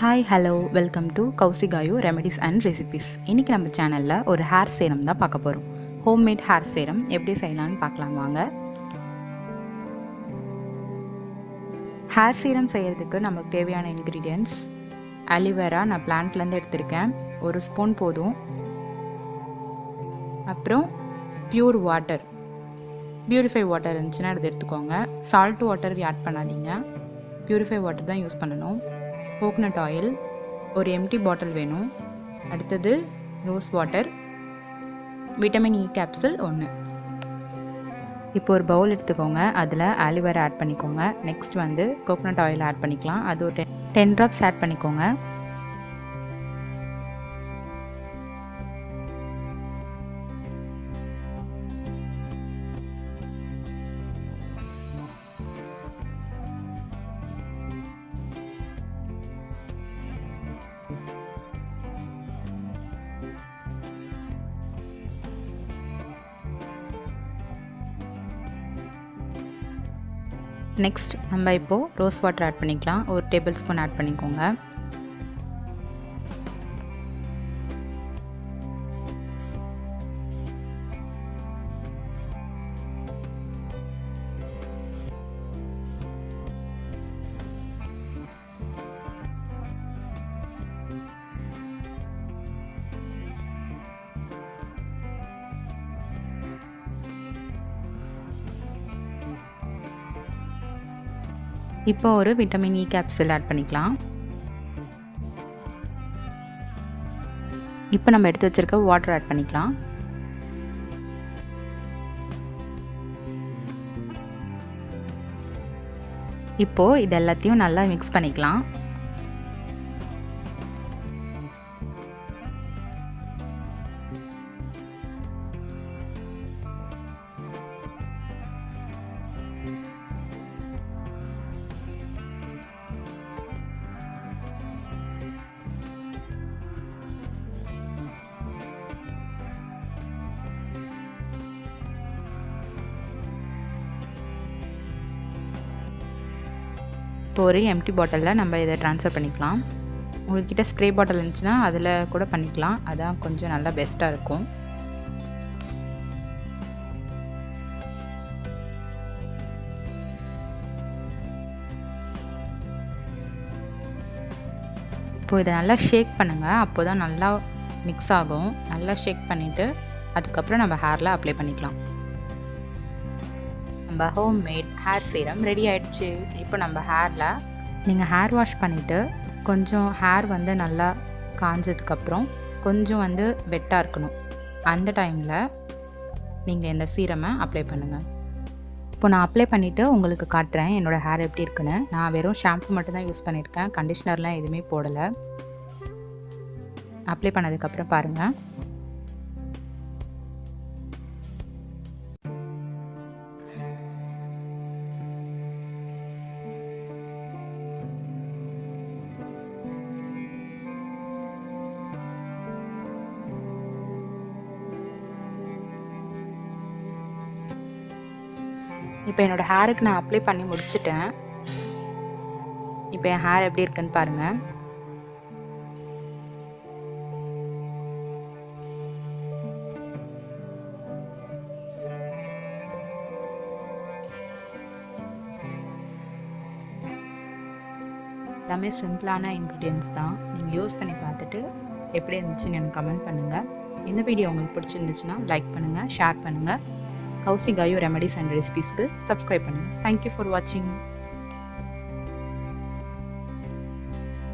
Hi, hello, welcome to Kowsigayu, Remedies and Recipes. இன்னைக்கு நம்ம சேனல்ல ஒரு ஹேர் சேரம் தான் பார்க்க போறோம். ஹோம்மேட் ஹேர் சேரம் எப்படி செய்யலாம்னு பார்க்கலாம் வாங்க. ஹேர் சேரம் செய்யறதுக்கு நமக்கு தேவையான இன்கிரிடியன்ட்ஸ் அலிவேரா நான் பிளான்ட்ல இருந்து எடுத்திருக்கேன். ஒரு ஸ்பூன் போதும். அப்புறம் பியூர் வாட்டர். பியூரிஃபை வாட்டர் இருந்துச்சுன்னா அதை எடுத்துக்கோங்க. சால்ட் வாட்டர் ஆட் பண்ணாதீங்க. பியூரிஃபை வாட்டர் தான் யூஸ் பண்ணணும். கோகனட் ஆயில், ஒரு எம்டி பாட்டில் வேணும். அடுத்தது rose water, vitamin E capsule 1. இப்போ ஒரு பவுல் எடுத்துக்கோங்க. அதில் ஆலிவேரா ஆட் பண்ணிக்கோங்க. நெக்ஸ்ட் வந்து கோகனட் ஆயில் ஆட் பண்ணிக்கலாம். அது ஒரு 10 ட்ராப்ஸ் ஆட் பண்ணிக்கோங்க. நெக்ஸ்ட் நம்ம இப்போது ரோஸ் வாட்டர் ஆட் பண்ணிக்கலாம். ஒரு டேபிள் ஸ்பூன் ஆட் பண்ணிக்கோங்க. இப்போ ஒரு விட்டமின் இ கேப்சூல் ஆட் பண்ணிக்கலாம். இப்போ நம்ம எடுத்து வச்சிருக்க வாட்டர் ஆட் பண்ணிக்கலாம். இப்போ இது எல்லாத்தையும் நல்லா மிக்ஸ் பண்ணிக்கலாம். இப்போ ஒரு எம்டி பாட்டிலில் நம்ம இதை ட்ரான்ஸ்ஃபர் பண்ணிக்கலாம். உங்கள்கிட்ட ஸ்ப்ரே பாட்டில் இருந்துச்சுன்னா அதில் கூட பண்ணிக்கலாம். அதான் கொஞ்சம் நல்லா பெஸ்ட்டாக இருக்கும். இப்போ இதை நல்லா ஷேக் பண்ணுங்கள். அப்போ தான் நல்லா மிக்ஸ் ஆகும். நல்லா ஷேக் பண்ணிவிட்டு அதுக்கப்புறம் நம்ம ஹேரில் அப்ளை பண்ணிக்கலாம். நம்ம ஹோம்மேட் ஹேர் சீரம் ரெடி ஆகிடுச்சு. இப்போ நம்ம ஹேரில் நீங்கள் ஹேர் வாஷ் பண்ணிவிட்டு கொஞ்சம் ஹேர் வந்து நல்லா காஞ்சதுக்கப்புறம் கொஞ்சம் வந்து வெட்டாக இருக்கணும். அந்த டைமில் நீங்கள் இந்த சீரமை அப்ளை பண்ணுங்கள். இப்போ நான் அப்ளை பண்ணிவிட்டு உங்களுக்கு காட்டுறேன் என்னோடய ஹேர் எப்படி இருக்குன்னு. நான் வெறும் ஷாம்பு மட்டும் தான் யூஸ் பண்ணியிருக்கேன். கண்டிஷ்னர்லாம் எதுவுமே போடலை. அப்ளை பண்ணதுக்கப்புறம் பாருங்கள். இப்போ என்னோடய ஹேருக்கு நான் அப்ளை பண்ணி முடிச்சிட்டேன். இப்போ என் ஹேர் எப்படி இருக்குன்னு பாருங்கள். எல்லாமே சிம்பிளான இன்க்ரீடியன்ஸ் தான். நீங்கள் யூஸ் பண்ணி பார்த்துட்டு எப்படி இருந்துச்சுன்னு எனக்கு கமெண்ட் பண்ணுங்கள். இந்த வீடியோ உங்களுக்கு பிடிச்சிருந்துச்சுன்னா லைக் பண்ணுங்கள், ஷேர் பண்ணுங்கள். Kowsigayu Remedies and Recipesக்கு சப்ஸ்கிரைப் பண்ணுங்கள். Thank you for watching.